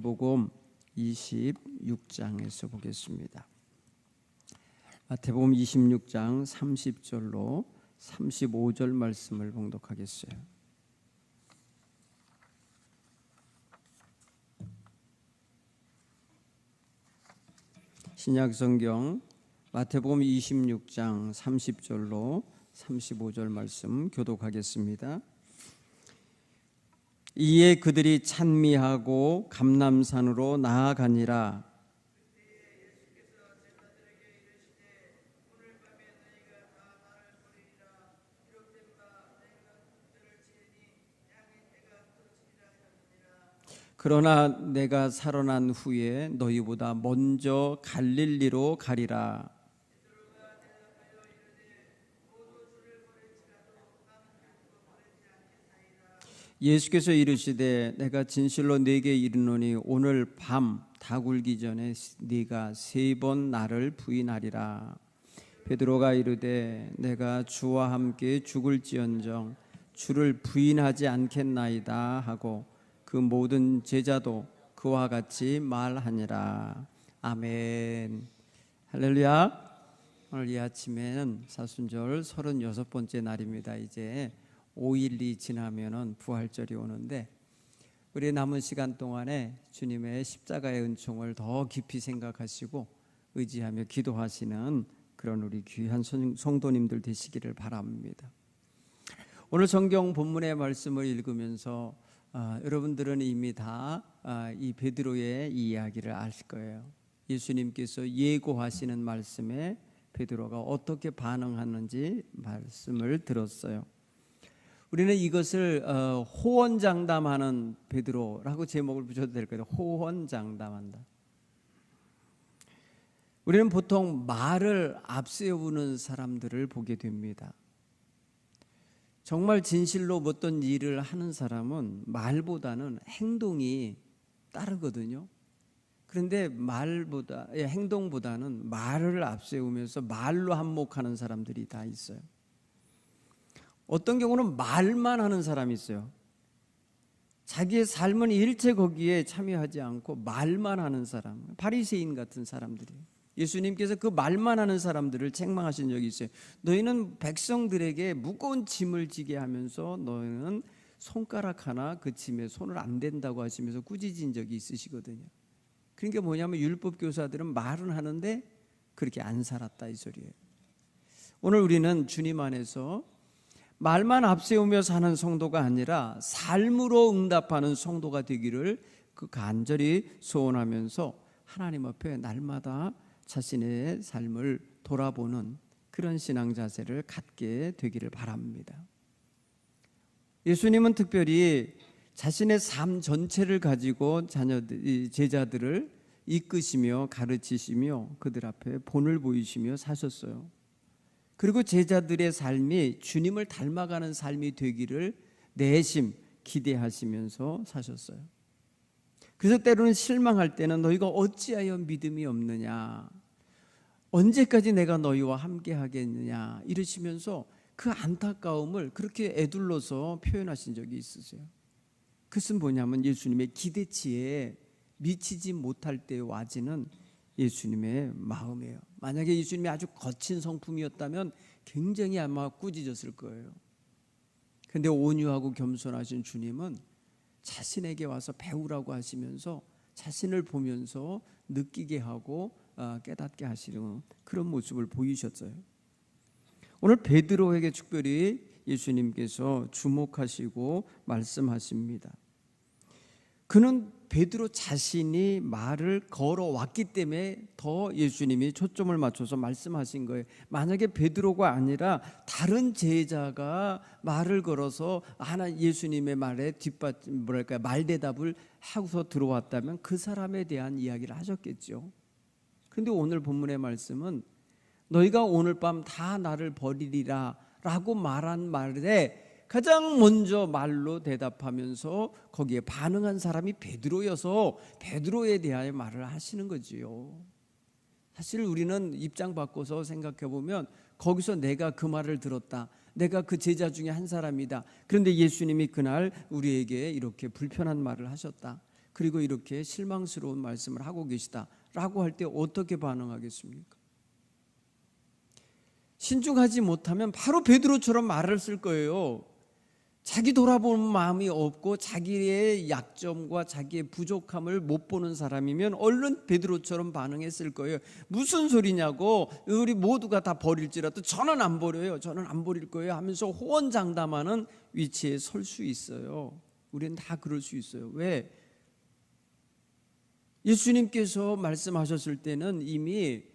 마태복음 26장에서 보겠습니다. 마태복음 26장 30절로 35절 말씀을 봉독하겠어요. 신약성경 마태복음 26장 30절로 35절 말씀 교독하겠습니다. 이에 그들이 찬미하고 감람산으로 나아가니라. 그러나 내가 살아난 후에 너희보다 먼저 갈릴리로 가리라. 예수께서 이르시되 내가 진실로 네게 이르노니 오늘 밤 다굴기 전에 네가 세 번 나를 부인하리라. 베드로가 이르되 내가 주와 함께 죽을지언정 주를 부인하지 않겠나이다 하고 그 모든 제자도 그와 같이 말하니라. 아멘. 할렐루야. 오늘 이 아침에는 사순절 36번째 날입니다. 이제 5일이 지나면은 부활절이 오는데 우리 남은 시간 동안에 주님의 십자가의 은총을 더 깊이 생각하시고 의지하며 기도하시는 그런 우리 귀한 성도님들 되시기를 바랍니다. 오늘 성경 본문의 말씀을 읽으면서 여러분들은 이미 다 이 베드로의 이야기를 아실 거예요. 예수님께서 예고하시는 말씀에 베드로가 어떻게 반응하는지 말씀을 들었어요. 우리는 이것을 호언장담하는 베드로라고 제목을 붙여도 될 거예요. 호언장담한다. 우리는 보통 말을 앞세우는 사람들을 보게 됩니다. 정말 진실로 어떤 일을 하는 사람은 말보다는 행동이 따르거든요. 그런데 행동보다는 말을 앞세우면서 말로 한몫하는 사람들이 다 있어요. 어떤 경우는 말만 하는 사람이 있어요. 자기의 삶은 일체 거기에 참여하지 않고 말만 하는 사람, 바리새인 같은 사람들이. 예수님께서 그 말만 하는 사람들을 책망하신 적이 있어요. 너희는 백성들에게 무거운 짐을 지게 하면서 너희는 손가락 하나 그 짐에 손을 안 댄다고 하시면서 꾸짖은 적이 있으시거든요. 그러니까 뭐냐면 율법 교사들은 말은 하는데 그렇게 안 살았다 이 소리예요. 오늘 우리는 주님 안에서 말만 앞세우며 사는 성도가 아니라 삶으로 응답하는 성도가 되기를 그 간절히 소원하면서 하나님 앞에 날마다 자신의 삶을 돌아보는 그런 신앙 자세를 갖게 되기를 바랍니다. 예수님은 특별히 자신의 삶 전체를 가지고 제자들을 이끄시며 가르치시며 그들 앞에 본을 보이시며 사셨어요. 그리고 제자들의 삶이 주님을 닮아가는 삶이 되기를 내심 기대하시면서 사셨어요. 그래서 때로는 실망할 때는 너희가 어찌하여 믿음이 없느냐, 언제까지 내가 너희와 함께 하겠느냐 이러시면서 그 안타까움을 그렇게 애둘러서 표현하신 적이 있으세요. 그것은 뭐냐면 예수님의 기대치에 미치지 못할 때 와지는 예수님의 마음이에요. 만약에 예수님이 아주 거친 성품이었다면 굉장히 아마 꾸짖었을 거예요. 그런데 온유하고 겸손하신 주님은 자신에게 와서 배우라고 하시면서 자신을 보면서 느끼게 하고 깨닫게 하시는 그런 모습을 보이셨어요. 오늘 베드로에게 특별히 예수님께서 주목하시고 말씀하십니다. 그는 베드로 자신이 말을 걸어왔기 때문에 더 예수님이 초점을 맞춰서 말씀하신 거예요. 만약에 베드로가 아니라 다른 제자가 말을 걸어서 예수님의 말에 말대답을 하고서 들어왔다면 그 사람에 대한 이야기를 하셨겠죠. 그런데 오늘 본문의 말씀은 너희가 오늘 밤 다 나를 버리리라 라고 말한 말에 가장 먼저 말로 대답하면서 거기에 반응한 사람이 베드로여서 베드로에 대하여 말을 하시는 거지요. 사실 우리는 입장 바꿔서 생각해 보면 거기서 내가 그 말을 들었다, 내가 그 제자 중에 한 사람이다. 그런데 예수님이 그날 우리에게 이렇게 불편한 말을 하셨다. 그리고 이렇게 실망스러운 말씀을 하고 계시다라고 할 때 어떻게 반응하겠습니까? 신중하지 못하면 바로 베드로처럼 말을 쓸 거예요. 자기 돌아보는 마음이 없고 자기의 약점과 자기의 부족함을 못 보는 사람이면 얼른 베드로처럼 반응했을 거예요. 무슨 소리냐고, 우리 모두가 다 버릴지라도 저는 안 버려요, 저는 안 버릴 거예요 하면서 호언장담하는 위치에 설 수 있어요. 우리는 다 그럴 수 있어요. 왜? 예수님께서 말씀하셨을 때는 이미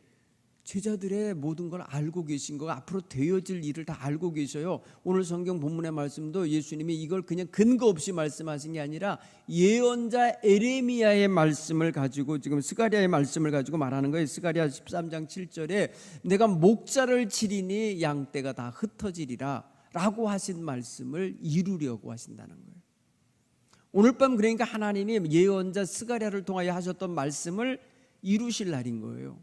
제자들의 모든 걸 알고 계신 거, 앞으로 되어질 일을 다 알고 계셔요. 오늘 성경 본문의 말씀도 예수님이 이걸 그냥 근거 없이 말씀하신 게 아니라 예언자 에레미야의 말씀을 가지고, 지금 스가랴의 말씀을 가지고 말하는 거예요. 스가랴 13장 7절에 내가 목자를 치리니 양떼가 다 흩어지리라 라고 하신 말씀을 이루려고 하신다는 거예요. 오늘 밤 그러니까 하나님이 예언자 스가랴를 통하여 하셨던 말씀을 이루실 날인 거예요.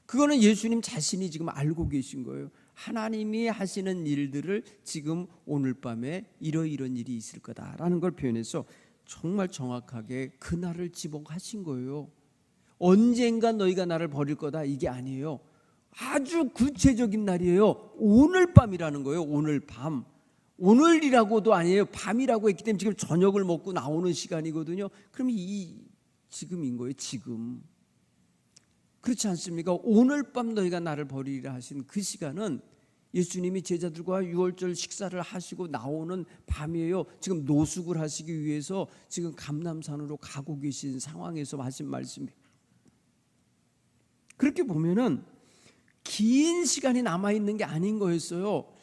그거는 예수님 자신이 지금 알고 계신 거예요. 하나님이 하시는 일들을 지금 오늘 밤에 이런 일이 있을 거다라는 걸 표현해서 정말 정확하게 그날을 지목하신 거예요. 언젠가 너희가 나를 버릴 거다, 이게 아니에요. 아주 구체적인 날이에요. 오늘 밤이라는 거예요. 오늘 밤. 오늘이라고도 아니에요. 밤이라고 했기 때문에 지금 저녁을 먹고 나오는 시간이거든요. 그럼 지금인 거예요. 지금. 그렇지 않습니까? 오늘 밤 너희가 나를 버리리라 하신 그 시간은 예수님이 제자들과 유월절 식사를 하시고 나오는 밤이에요. 지금 노숙을 하시기 위해서 지금 감람산으로 가고 계신 상황에서 하신 말씀이에요. 그렇게 보면은 긴 시간이 남아있는 게 아닌 거였어요.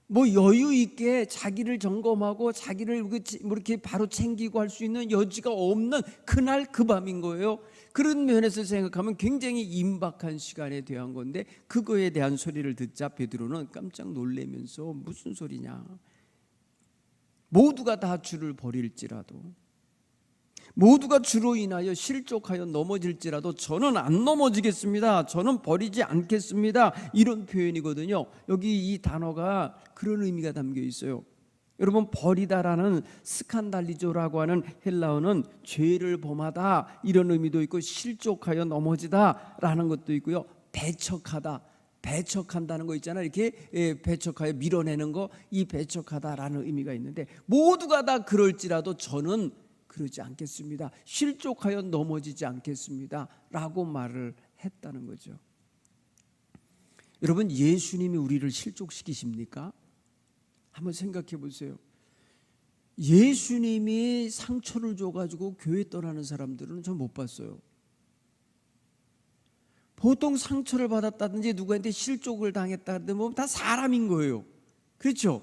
뭐 여유 있게 자기를 점검하고 자기를 이렇게 바로 챙기고 할 수 있는 여지가 없는 그날 그 밤인 거예요. 그런 면에서 생각하면 굉장히 임박한 시간에 대한 건데, 그거에 대한 소리를 듣자 베드로는 깜짝 놀라면서 무슨 소리냐, 모두가 다 주를 버릴지라도, 모두가 주로 인하여 실족하여 넘어질지라도 저는 안 넘어지겠습니다, 저는 버리지 않겠습니다, 이런 표현이거든요. 여기 이 단어가 그런 의미가 담겨 있어요. 여러분, 버리다라는 스칸달리조라고 하는 헬라어는 죄를 범하다 이런 의미도 있고, 실족하여 넘어지다라는 것도 있고요, 배척하다, 배척한다는 거 있잖아요. 이렇게 배척하여 밀어내는 거, 이 배척하다라는 의미가 있는데, 모두가 다 그럴지라도 저는 그러지 않겠습니다, 실족하여 넘어지지 않겠습니다 라고 말을 했다는 거죠. 여러분, 예수님이 우리를 실족시키십니까? 한번 생각해 보세요. 예수님이 상처를 줘가지고 교회 떠나는 사람들은 전 못 봤어요. 보통 상처를 받았다든지 누구한테 실족을 당했다든지 뭐 다 사람인 거예요. 그렇죠?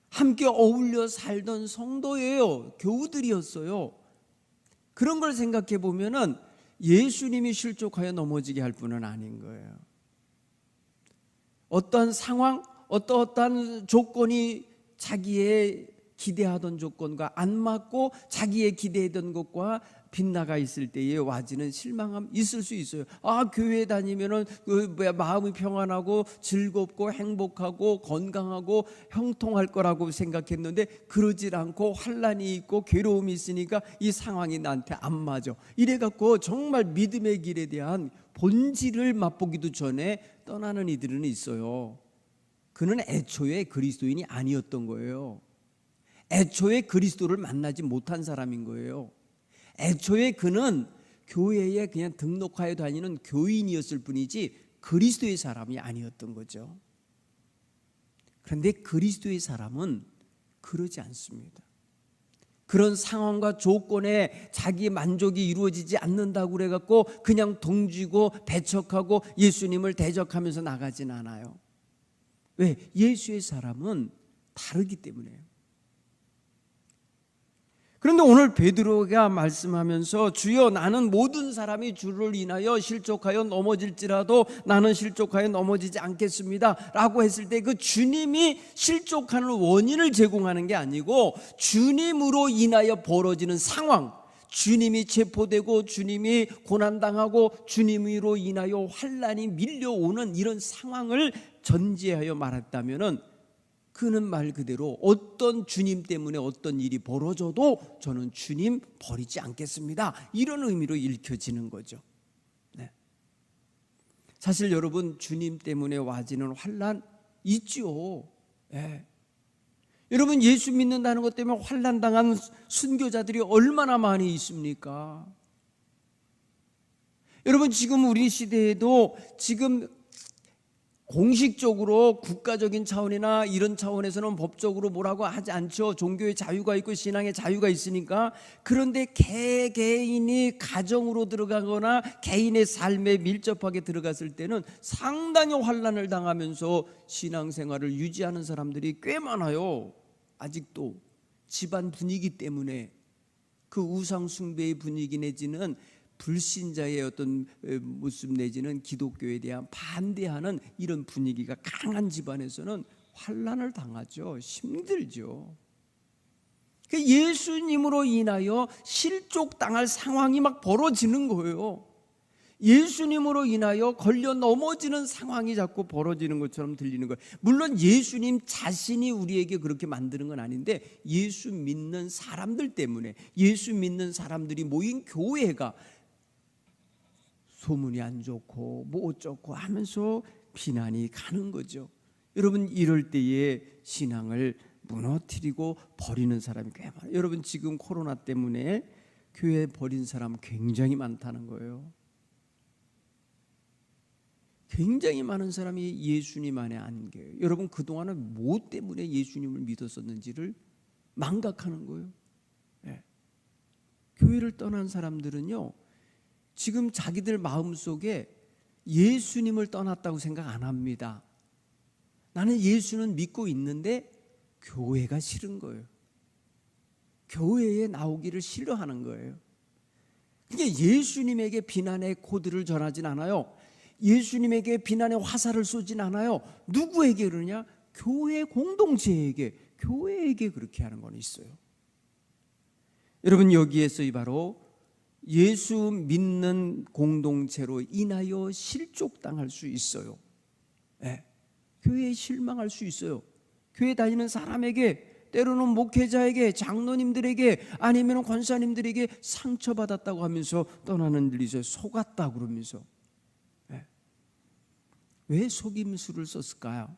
함께 어울려 살던 성도예요. 교우들이었어요. 그런 걸 생각해 보면은 예수님이 실족하여 넘어지게 할 분은 아닌 거예요. 어떠한 상황, 어떠한 조건이 자기의 기대하던 조건과 안 맞고 자기의 기대했던 것과 빗나가 있을 때에 와지는 실망함 있을 수 있어요. 교회 다니면은 마음이 평안하고 즐겁고 행복하고 건강하고 형통할 거라고 생각했는데 그러질 않고 환난이 있고 괴로움이 있으니까 이 상황이 나한테 안 맞아. 이래갖고 정말 믿음의 길에 대한 본질을 맛보기도 전에 떠나는 이들은 있어요. 그는 애초에 그리스도인이 아니었던 거예요. 애초에 그리스도를 만나지 못한 사람인 거예요. 애초에 그는 교회에 그냥 등록하여 다니는 교인이었을 뿐이지 그리스도의 사람이 아니었던 거죠. 그런데 그리스도의 사람은 그러지 않습니다. 그런 상황과 조건에 자기의 만족이 이루어지지 않는다고 그래갖고 그냥 동지고 배척하고 예수님을 대적하면서 나가진 않아요. 왜? 예수의 사람은 다르기 때문에요. 그런데 오늘 베드로가 말씀하면서 주여 나는 모든 사람이 주를 인하여 실족하여 넘어질지라도 나는 실족하여 넘어지지 않겠습니다 라고 했을 때 그 주님이 실족하는 원인을 제공하는 게 아니고 주님으로 인하여 벌어지는 상황, 주님이 체포되고 주님이 고난당하고 주님으로 인하여 환난이 밀려오는 이런 상황을 전제하여 말했다면은 그는 말 그대로 어떤 주님 때문에 어떤 일이 벌어져도 저는 주님 버리지 않겠습니다. 이런 의미로 읽혀지는 거죠. 네. 사실 여러분, 주님 때문에 와지는 환난 있죠. 네. 여러분, 예수 믿는다는 것 때문에 환난 당한 순교자들이 얼마나 많이 있습니까? 여러분, 지금 우리 시대에도 지금 공식적으로 국가적인 차원이나 이런 차원에서는 법적으로 뭐라고 하지 않죠. 종교의 자유가 있고 신앙의 자유가 있으니까. 그런데 개인이 가정으로 들어가거나 개인의 삶에 밀접하게 들어갔을 때는 상당히 환난을 당하면서 신앙생활을 유지하는 사람들이 꽤 많아요. 아직도 집안 분위기 때문에, 그 우상 숭배의 분위기 내지는 불신자의 어떤 모습 내지는 기독교에 대한 반대하는 이런 분위기가 강한 집안에서는 환난을 당하죠. 힘들죠. 예수님으로 인하여 실족당할 상황이 막 벌어지는 거예요. 예수님으로 인하여 걸려 넘어지는 상황이 자꾸 벌어지는 것처럼 들리는 거예요. 물론 예수님 자신이 우리에게 그렇게 만드는 건 아닌데, 예수 믿는 사람들 때문에, 예수 믿는 사람들이 모인 교회가 소문이 안 좋고 뭐 어쩌고 하면서 비난이 가는 거죠. 여러분, 이럴 때에 신앙을 무너뜨리고 버리는 사람이 꽤 많아요. 여러분, 지금 코로나 때문에 교회 버린 사람 굉장히 많다는 거예요. 굉장히 많은 사람이 예수님 안에 안 계세요. 여러분, 그동안은 뭐 때문에 예수님을 믿었었는지를 망각하는 거예요. 네. 교회를 떠난 사람들은요, 지금 자기들 마음속에 예수님을 떠났다고 생각 안 합니다. 나는 예수는 믿고 있는데 교회가 싫은 거예요. 교회에 나오기를 싫어하는 거예요. 그러니까 예수님에게 비난의 코드를 전하진 않아요. 예수님에게 비난의 화살을 쏘진 않아요. 누구에게 그러냐? 교회 공동체에게, 교회에게 그렇게 하는 건 있어요. 여러분, 여기에서 바로 예수 믿는 공동체로 인하여 실족당할 수 있어요. 네. 교회에 실망할 수 있어요. 교회 다니는 사람에게, 때로는 목회자에게, 장로님들에게, 아니면 권사님들에게 상처받았다고 하면서 떠나는 일이 있어요. 속았다 그러면서. 네. 왜 속임수를 썼을까요?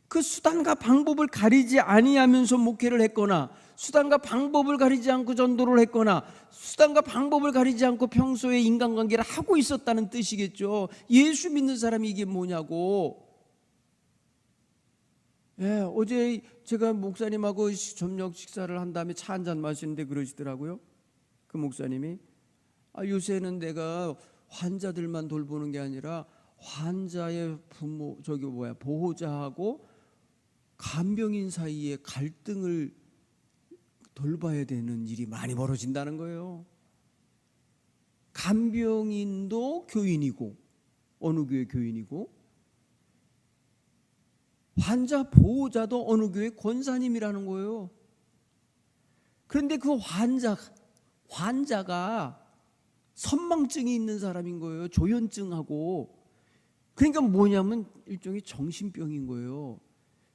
그 수단과 방법을 가리지 아니하면서 목회를 했거나, 수단과 방법을 가리지 않고 전도를 했거나, 수단과 방법을 가리지 않고 평소에 인간관계를 하고 있었다는 뜻이겠죠. 예수 믿는 사람이 이게 뭐냐고. 예, 어제 제가 목사님하고 저녁 식사를 한 다음에 차 한잔 마시는데 그러시더라고요. 그 목사님이, 요새는 내가 환자들만 돌보는 게 아니라 환자의 보호자하고 간병인 사이에 갈등을 돌봐야 되는 일이 많이 벌어진다는 거예요. 간병인도 교인이고, 어느 교회 교인이고, 환자 보호자도 어느 교회 권사님이라는 거예요. 그런데 그 환자가 선망증이 있는 사람인 거예요. 조현증하고. 그러니까 뭐냐면 일종의 정신병인 거예요.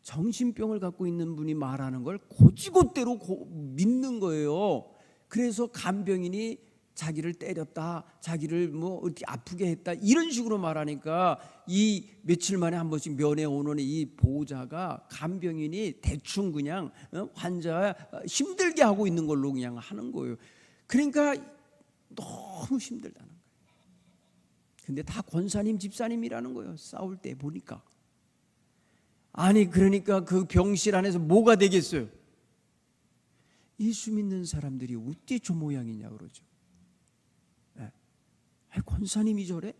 정신병을 갖고 있는 분이 말하는 걸 고지고대로 믿는 거예요. 그래서 간병인이 자기를 때렸다, 자기를 뭐 어떻게 아프게 했다, 이런 식으로 말하니까 이 며칠 만에 한 번씩 면회 오는 이 보호자가, 간병인이 대충 그냥 환자 힘들게 하고 있는 걸로 그냥 하는 거예요. 그러니까 너무 힘들다는 거예요. 근데 다 권사님 집사님이라는 거예요. 싸울 때 보니까. 아니, 그러니까 그 병실 안에서 뭐가 되겠어요? 예수 믿는 사람들이 어떻게 저 모양이냐 그러죠. 네. 권사님이 저래?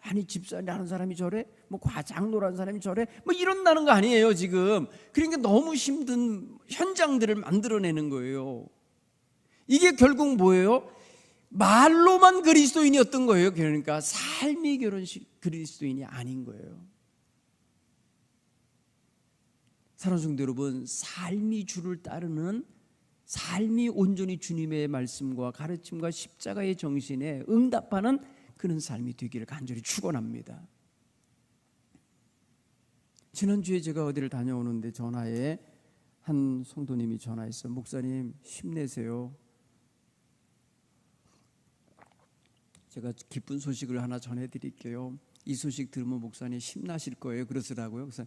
아니, 집사라는 사람이 저래? 뭐 과장로라는 사람이 저래? 뭐 이런다는 거 아니에요 지금. 그러니까 너무 힘든 현장들을 만들어내는 거예요. 이게 결국 뭐예요? 말로만 그리스도인이었던 거예요. 그러니까 삶이 그리스도인이 아닌 거예요. 사랑하는 성도 여러분, 삶이 주를 따르는, 삶이 온전히 주님의 말씀과 가르침과 십자가의 정신에 응답하는 그런 삶이 되기를 간절히 축원합니다. 지난주에 제가 어디를 다녀오는데 전화에 한 성도님이 전화했어요. 목사님 힘내세요. 제가 기쁜 소식을 하나 전해드릴게요. 이 소식 들으면 목사님 힘나실 거예요. 그러더라고요. 그래서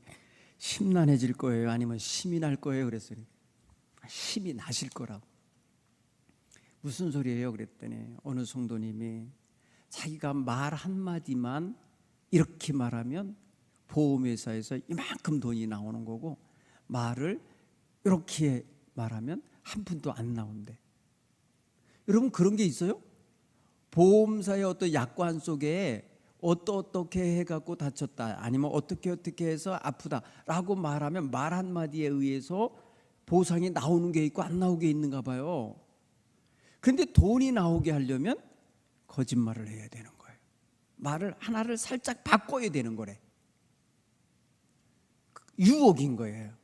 심란해질 거예요? 아니면 힘이 날 거예요? 그랬어요. 힘이 나실 거라고. 무슨 소리예요? 그랬더니 어느 성도님이 자기가 말 한마디만 이렇게 말하면 보험회사에서 이만큼 돈이 나오는 거고, 말을 이렇게 말하면 한 푼도 안 나온대. 여러분, 그런 게 있어요? 보험사의 어떤 약관 속에 어떻게 해갖고 다쳤다, 아니면 어떻게 해서 아프다라고 말하면 말 한마디에 의해서 보상이 나오는 게 있고 안 나오게 있는가 봐요. 근데 돈이 나오게 하려면 거짓말을 해야 되는 거예요. 말을 하나를 살짝 바꿔야 되는 거래. 유혹인 거예요.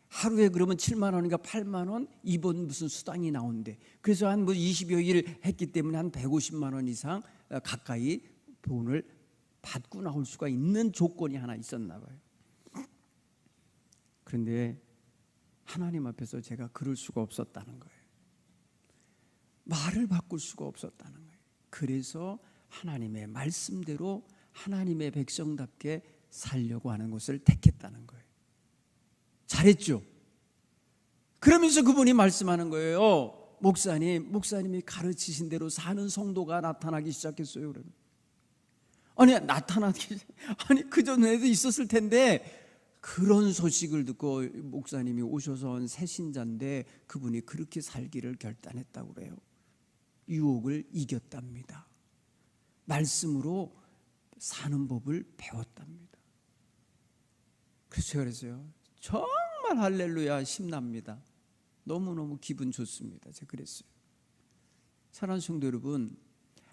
하루에 그러면 7만 원인가 8만 원 이번 무슨 수당이 나온대. 그래서 한 뭐 20여 일 했기 때문에 한 150만 원 이상 가까이 돈을 받고 나올 수가 있는 조건이 하나 있었나 봐요. 그런데 하나님 앞에서 제가 그럴 수가 없었다는 거예요. 말을 바꿀 수가 없었다는 거예요. 그래서 하나님의 말씀대로 하나님의 백성답게 살려고 하는 것을 택했다는 거예요. 잘했죠? 그러면서 그분이 말씀하는 거예요. 목사님이 가르치신 대로 사는 성도가 나타나기 시작했어요. 그러면 아니 그전에도 있었을 텐데, 그런 소식을 듣고 목사님이 오셔서 온 새 신자인데 그분이 그렇게 살기를 결단했다고 그래요. 유혹을 이겼답니다. 말씀으로 사는 법을 배웠답니다. 그래서 제가 그랬어요. 정말 할렐루야, 힘납니다. 너무너무 기분 좋습니다. 제가 그랬어요. 사랑하는 성도 여러분,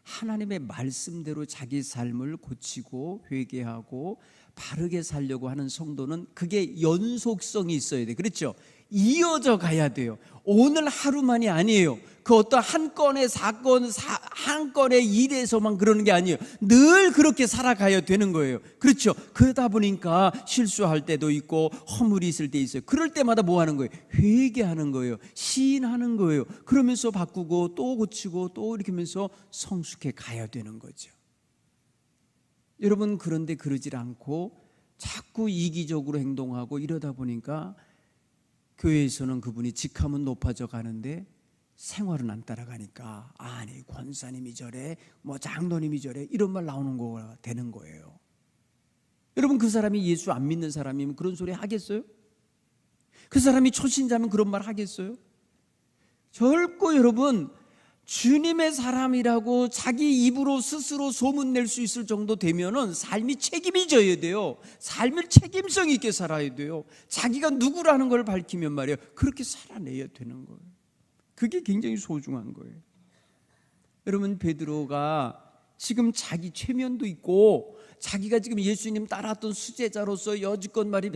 하나님의 말씀대로 자기 삶을 고치고 회개하고 바르게 살려고 하는 성도는 그게 연속성이 있어야 돼요. 그렇죠? 이어져 가야 돼요. 오늘 하루만이 아니에요. 그 어떤 한 건의 사건, 한 건의 일에서만 그러는 게 아니에요. 늘 그렇게 살아가야 되는 거예요. 그렇죠? 그러다 보니까 실수할 때도 있고 허물이 있을 때 있어요. 그럴 때마다 뭐 하는 거예요? 회개하는 거예요. 시인하는 거예요. 그러면서 바꾸고 또 고치고 또 이렇게 하면서 성숙해 가야 되는 거죠. 여러분, 그런데 그러질 않고 자꾸 이기적으로 행동하고 이러다 보니까 교회에서는 그분이 직함은 높아져 가는데 생활은 안 따라가니까, 아니 권사님이 저래, 뭐 장로님이 저래, 이런 말 나오는 거가 되는 거예요. 여러분, 그 사람이 예수 안 믿는 사람이면 그런 소리 하겠어요? 그 사람이 초신자면 그런 말 하겠어요? 결코 여러분, 주님의 사람이라고 자기 입으로 스스로 소문낼 수 있을 정도 되면은 삶이 책임이 져야 돼요. 삶을 책임성 있게 살아야 돼요. 자기가 누구라는 걸 밝히면 말이에요, 그렇게 살아내야 되는 거예요. 그게 굉장히 소중한 거예요. 여러분, 베드로가 지금 자기 최면도 있고 자기가 지금 예수님 따랐던 수제자로서 여지껏 말이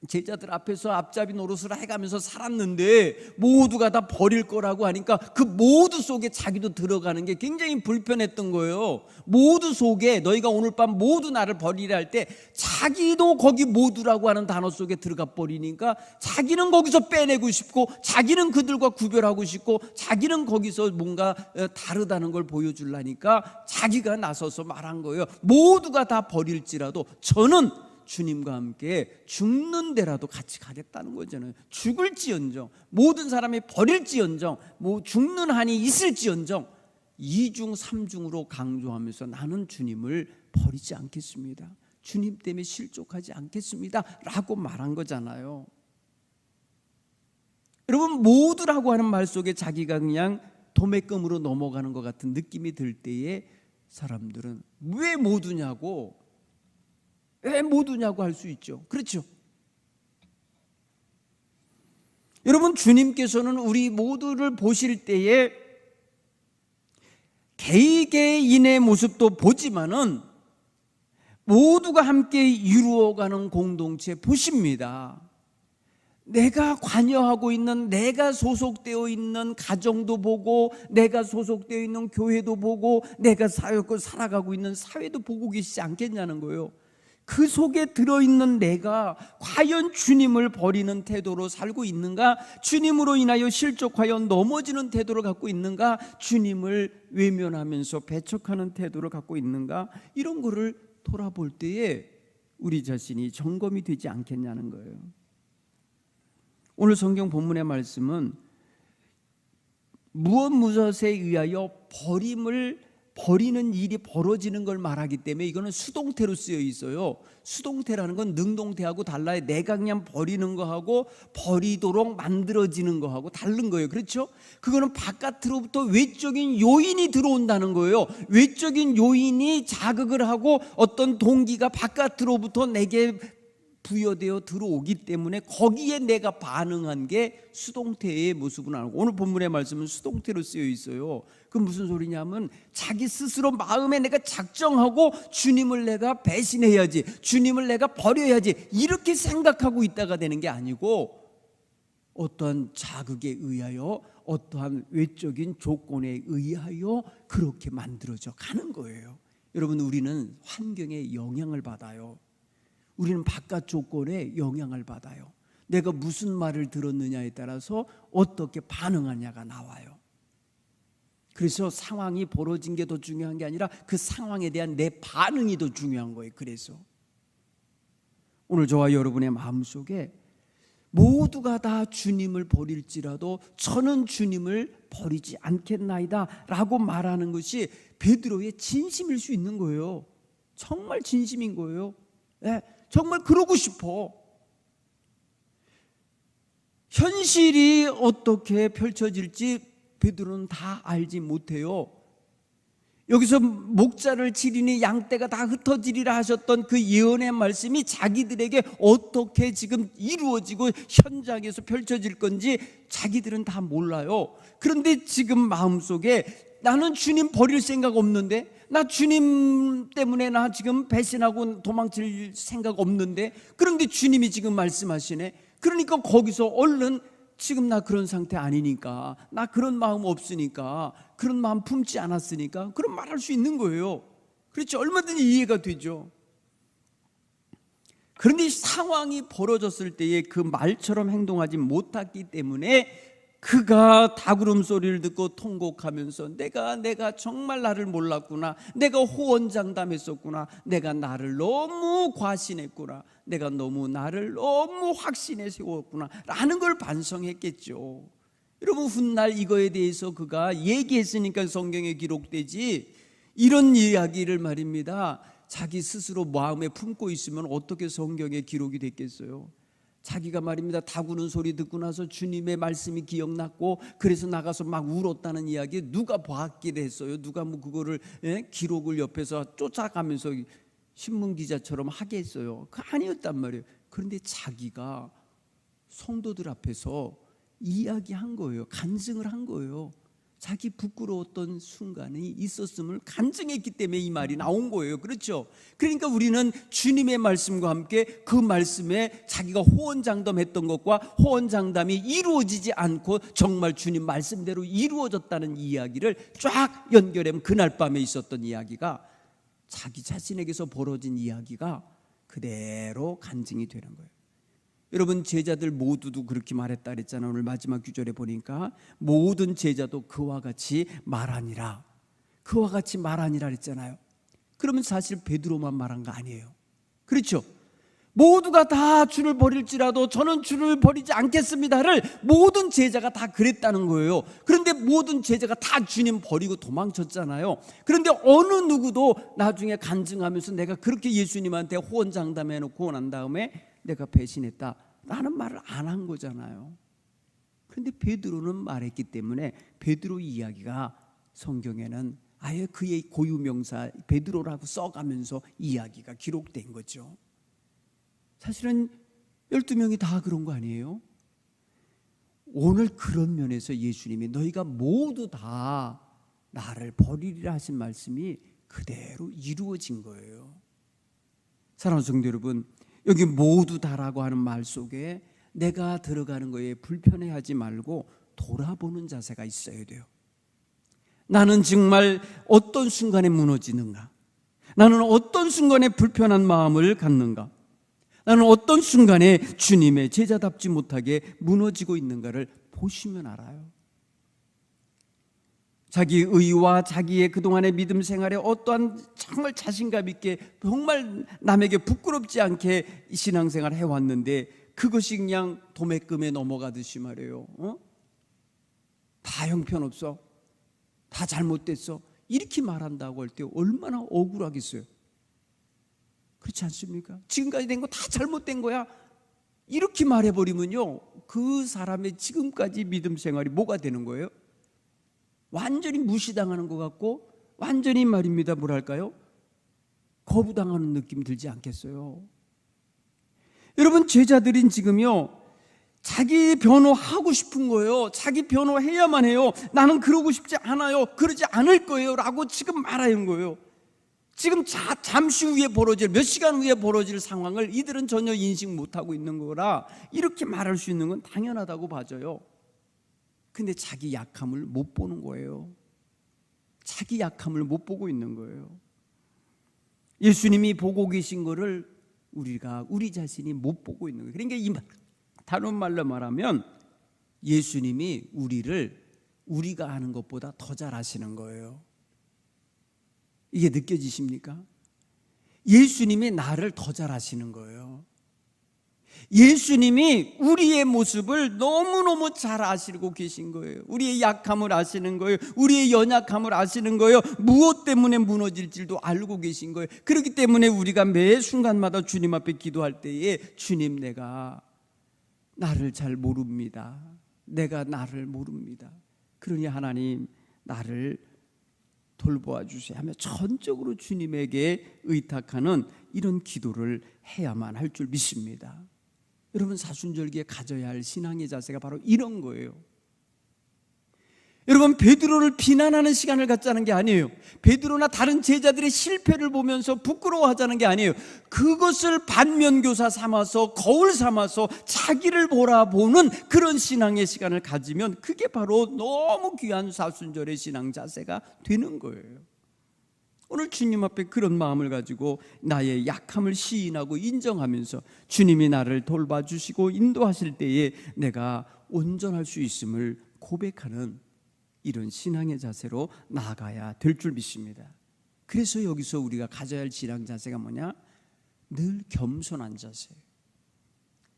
제자들 앞에서 앞잡이 노릇을 해가면서 살았는데 모두가 다 버릴 거라고 하니까 그 모두 속에 자기도 들어가는 게 굉장히 불편했던 거예요. 모두 속에, 너희가 오늘 밤 모두 나를 버리라 할 때 자기도 거기 모두라고 하는 단어 속에 들어가 버리니까 자기는 거기서 빼내고 싶고 자기는 그들과 구별하고 싶고 자기는 거기서 뭔가 다르다는 걸 보여주려니까 자기가 나서서 말한 거예요. 모두가 다 버릴지라도 저는 주님과 함께 죽는 데라도 같이 가겠다는 거잖아요. 죽을지언정, 모든 사람이 버릴지언정, 뭐 죽는 한이 있을지언정 2중 3중으로 강조하면서 나는 주님을 버리지 않겠습니다. 주님 때문에 실족하지 않겠습니다 라고 말한 거잖아요. 여러분, 모두라고 하는 말 속에 자기가 그냥 도매금으로 넘어가는 것 같은 느낌이 들 때에 사람들은 왜 모두냐고 할 수 있죠. 그렇죠? 여러분, 주님께서는 우리 모두를 보실 때에 개개인의 모습도 보지만은 모두가 함께 이루어가는 공동체 보십니다. 내가 관여하고 있는, 내가 소속되어 있는 가정도 보고, 내가 소속되어 있는 교회도 보고, 내가 살아가고 있는 사회도 보고 계시지 않겠냐는 거예요. 그 속에 들어있는 내가 과연 주님을 버리는 태도로 살고 있는가? 주님으로 인하여 실족하여 넘어지는 태도를 갖고 있는가? 주님을 외면하면서 배척하는 태도를 갖고 있는가? 이런 거를 돌아볼 때에 우리 자신이 점검이 되지 않겠냐는 거예요. 오늘 성경 본문의 말씀은 무엇에 의하여 버리는 일이 벌어지는 걸 말하기 때문에 이거는 수동태로 쓰여 있어요. 수동태라는 건 능동태하고 달라요. 내가 그냥 버리는 거하고 버리도록 만들어지는 거하고 다른 거예요. 그렇죠? 그거는 바깥으로부터 외적인 요인이 들어온다는 거예요. 외적인 요인이 자극을 하고 어떤 동기가 바깥으로부터 내게 부여되어 들어오기 때문에 거기에 내가 반응한 게 수동태의 모습은 아니고, 오늘 본문의 말씀은 수동태로 쓰여 있어요. 그 무슨 소리냐면 자기 스스로 마음에 내가 작정하고 주님을 내가 배신해야지, 주님을 내가 버려야지 이렇게 생각하고 있다가 되는 게 아니고 어떠한 자극에 의하여 어떠한 외적인 조건에 의하여 그렇게 만들어져 가는 거예요. 여러분, 우리는 환경에 영향을 받아요. 우리는 바깥 조건에 영향을 받아요. 내가 무슨 말을 들었느냐에 따라서 어떻게 반응하냐가 나와요. 그래서 상황이 벌어진 게 더 중요한 게 아니라 그 상황에 대한 내 반응이 더 중요한 거예요. 그래서 오늘 저와 여러분의 마음속에 모두가 다 주님을 버릴지라도 저는 주님을 버리지 않겠나이다 라고 말하는 것이 베드로의 진심일 수 있는 거예요. 정말 진심인 거예요. 네, 정말 그러고 싶어. 현실이 어떻게 펼쳐질지 베드로는 다 알지 못해요. 여기서 목자를 치리니 양떼가 다 흩어지리라 하셨던 그 예언의 말씀이 자기들에게 어떻게 지금 이루어지고 현장에서 펼쳐질 건지 자기들은 다 몰라요. 그런데 지금 마음속에 나는 주님 버릴 생각 없는데, 나 주님 때문에 나 지금 배신하고 도망칠 생각 없는데, 그런데 주님이 지금 말씀하시네. 그러니까 거기서 얼른 지금 나 그런 상태 아니니까, 나 그런 마음 없으니까, 그런 마음 품지 않았으니까 그런 말할 수 있는 거예요. 그렇죠? 얼마든지 이해가 되죠. 그런데 상황이 벌어졌을 때에 그 말처럼 행동하지 못했기 때문에 그가 닭울음 소리를 듣고 통곡하면서 내가 정말 나를 몰랐구나, 내가 호언장담했었구나, 내가 나를 너무 과신했구나, 내가 너무 나를 너무 확신에 세웠구나 라는 걸 반성했겠죠. 여러분, 훗날 이거에 대해서 그가 얘기했으니까 성경에 기록되지, 이런 이야기를 말입니다 자기 스스로 마음에 품고 있으면 어떻게 성경에 기록이 됐겠어요? 자기가 말입니다 닭 우는 소리 듣고 나서 주님의 말씀이 기억났고 그래서 나가서 막 울었다는 이야기 누가 봤기를 했어요? 누가 뭐 그거를 기록을 옆에서 쫓아가면서 신문기자처럼 하게 했어요? 그거 아니었단 말이에요. 그런데 자기가 성도들 앞에서 이야기한 거예요. 간증을 한 거예요. 자기 부끄러웠던 순간이 있었음을 간증했기 때문에 이 말이 나온 거예요. 그렇죠? 그러니까 우리는 주님의 말씀과 함께 그 말씀에 자기가 호언장담했던 것과 호언장담이 이루어지지 않고 정말 주님 말씀대로 이루어졌다는 이야기를 쫙 연결하면 그날 밤에 있었던 이야기가 자기 자신에게서 벌어진 이야기가 그대로 간증이 되는 거예요. 여러분, 제자들 모두도 그렇게 말했다 그랬잖아요. 오늘 마지막 구절에 보니까 모든 제자도 그와 같이 말하니라, 그와 같이 말하니라 그랬잖아요. 그러면 사실 베드로만 말한 거 아니에요. 그렇죠? 모두가 다 주를 버릴지라도 저는 주를 버리지 않겠습니다를 모든 제자가 다 그랬다는 거예요. 그런데 모든 제자가 다 주님 버리고 도망쳤잖아요. 그런데 어느 누구도 나중에 간증하면서 내가 그렇게 예수님한테 호언장담해놓고 난 다음에 내가 배신했다 라는 말을 안 한 거잖아요. 그런데 베드로는 말했기 때문에 베드로 이야기가 성경에는 아예 그의 고유명사 베드로라고 써가면서 이야기가 기록된 거죠. 사실은 12명이 다 그런 거 아니에요? 오늘 그런 면에서 예수님이 너희가 모두 다 나를 버리리라 하신 말씀이 그대로 이루어진 거예요. 사랑하는 성도 여러분, 여기 모두 다라고 하는 말 속에 내가 들어가는 거에 불편해하지 말고 돌아보는 자세가 있어야 돼요. 나는 정말 어떤 순간에 무너지는가? 나는 어떤 순간에 불편한 마음을 갖는가? 나는 어떤 순간에 주님의 제자답지 못하게 무너지고 있는가를 보시면 알아요. 자기 의와 자기의 그동안의 믿음 생활에 어떠한 정말 자신감 있게 정말 남에게 부끄럽지 않게 신앙생활 해왔는데 그것이 그냥 도매금에 넘어가듯이 말이에요. 다 형편없어, 다 잘못됐어, 이렇게 말한다고 할 때 얼마나 억울하겠어요. 그렇지 않습니까? 지금까지 된 거 다 잘못된 거야, 이렇게 말해버리면요, 그 사람의 지금까지 믿음 생활이 뭐가 되는 거예요? 완전히 무시당하는 것 같고 완전히 말입니다, 뭐랄까요? 거부당하는 느낌 들지 않겠어요? 여러분, 제자들인 지금요, 자기 변호하고 싶은 거예요. 자기 변호해야만 해요. 나는 그러고 싶지 않아요, 그러지 않을 거예요 라고 지금 말하는 거예요. 지금 잠시 후에 벌어질, 몇 시간 후에 벌어질 상황을 이들은 전혀 인식 못하고 있는 거라 이렇게 말할 수 있는 건 당연하다고 봐져요. 근데 자기 약함을 못 보는 거예요. 자기 약함을 못 보고 있는 거예요. 예수님이 보고 계신 거를 우리 자신이 못 보고 있는 거예요. 그러니까 이 다른 말로 말하면 예수님이 우리가 아는 것보다 더 잘 아시는 거예요. 이게 느껴지십니까? 예수님이 나를 더 잘 아시는 거예요. 예수님이 우리의 모습을 너무너무 잘 아시고 계신 거예요. 우리의 약함을 아시는 거예요. 우리의 연약함을 아시는 거예요. 무엇 때문에 무너질지도 알고 계신 거예요. 그렇기 때문에 우리가 매 순간마다 주님 앞에 기도할 때에 주님, 내가 나를 잘 모릅니다. 내가 나를 모릅니다. 그러니 하나님, 나를 돌보아 주세요 하며 전적으로 주님에게 의탁하는 이런 기도를 해야만 할 줄 믿습니다. 여러분, 사순절기에 가져야 할 신앙의 자세가 바로 이런 거예요. 여러분, 베드로를 비난하는 시간을 갖자는 게 아니에요. 베드로나 다른 제자들의 실패를 보면서 부끄러워하자는 게 아니에요. 그것을 반면교사 삼아서, 거울 삼아서 자기를 몰아보는 그런 신앙의 시간을 가지면 그게 바로 너무 귀한 사순절의 신앙 자세가 되는 거예요. 오늘 주님 앞에 그런 마음을 가지고 나의 약함을 시인하고 인정하면서 주님이 나를 돌봐주시고 인도하실 때에 내가 온전할 수 있음을 고백하는 이런 신앙의 자세로 나아가야 될 줄 믿습니다. 그래서 여기서 우리가 가져야 할 신앙 자세가 뭐냐? 늘 겸손한 자세예요.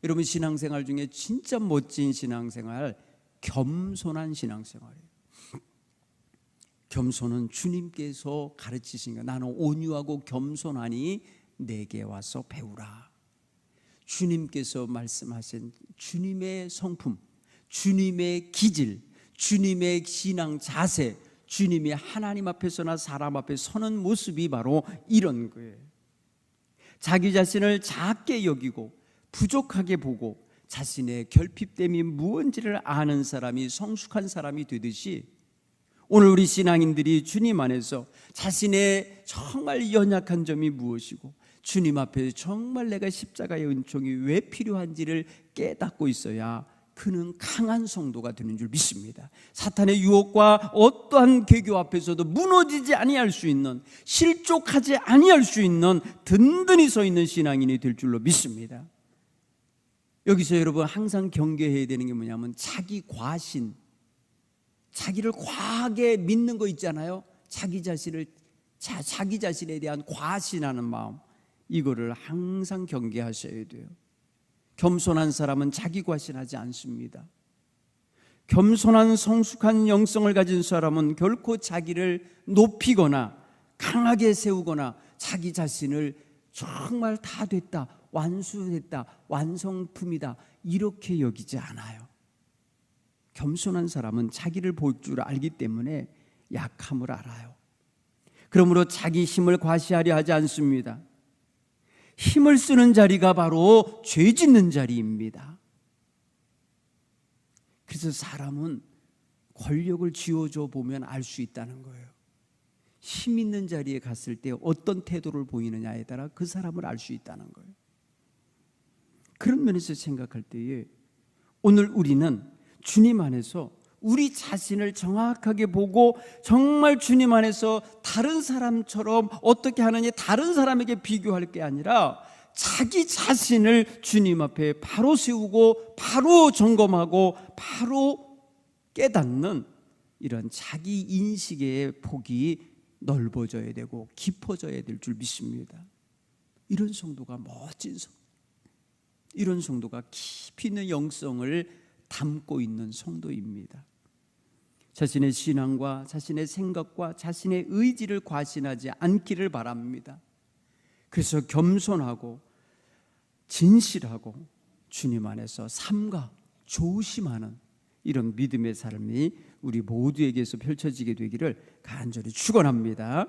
여러분, 신앙생활 중에 진짜 멋진 신앙생활, 겸손한 신앙생활이에요. 겸손은 주님께서 가르치신 거. 나는 온유하고 겸손하니 내게 와서 배우라. 주님께서 말씀하신 주님의 성품, 주님의 기질, 주님의 신앙 자세, 주님이 하나님 앞에서나 사람 앞에 서는 모습이 바로 이런 거예요. 자기 자신을 작게 여기고 부족하게 보고 자신의 결핍됨이 무언지를 아는 사람이 성숙한 사람이 되듯이, 오늘 우리 신앙인들이 주님 안에서 자신의 정말 연약한 점이 무엇이고 주님 앞에 정말 내가 십자가의 은총이 왜 필요한지를 깨닫고 있어야 그는 강한 성도가 되는 줄 믿습니다. 사탄의 유혹과 어떠한 계교 앞에서도 무너지지 아니할 수 있는, 실족하지 아니할 수 있는 든든히 서 있는 신앙인이 될 줄로 믿습니다. 여기서 여러분 항상 경계해야 되는 게 뭐냐면 자기 과신, 자기를 과하게 믿는 거 있잖아요. 자기 자신에 대한 과신하는 마음, 이거를 항상 경계하셔야 돼요. 겸손한 사람은 자기 과신하지 않습니다. 겸손한 성숙한 영성을 가진 사람은 결코 자기를 높이거나 강하게 세우거나 자기 자신을 정말 다 됐다, 완수됐다, 완성품이다 이렇게 여기지 않아요. 겸손한 사람은 자기를 볼 줄 알기 때문에 약함을 알아요. 그러므로 자기 힘을 과시하려 하지 않습니다. 힘을 쓰는 자리가 바로 죄 짓는 자리입니다. 그래서 사람은 권력을 쥐어줘 보면 알 수 있다는 거예요. 힘 있는 자리에 갔을 때 어떤 태도를 보이느냐에 따라 그 사람을 알 수 있다는 거예요. 그런 면에서 생각할 때에 오늘 우리는 주님 안에서 우리 자신을 정확하게 보고 정말 주님 안에서 다른 사람처럼 어떻게 하느냐, 다른 사람에게 비교할 게 아니라 자기 자신을 주님 앞에 바로 세우고 바로 점검하고 바로 깨닫는 이런 자기 인식의 폭이 넓어져야 되고 깊어져야 될 줄 믿습니다. 이런 성도가 멋진 성도, 이런 성도가 깊이 있는 영성을 담고 있는 성도입니다. 자신의 신앙과 자신의 생각과 자신의 의지를 과신하지 않기를 바랍니다. 그래서 겸손하고 진실하고 주님 안에서 삼가 조심하는 이런 믿음의 삶이 우리 모두에게서 펼쳐지게 되기를 간절히 축원합니다.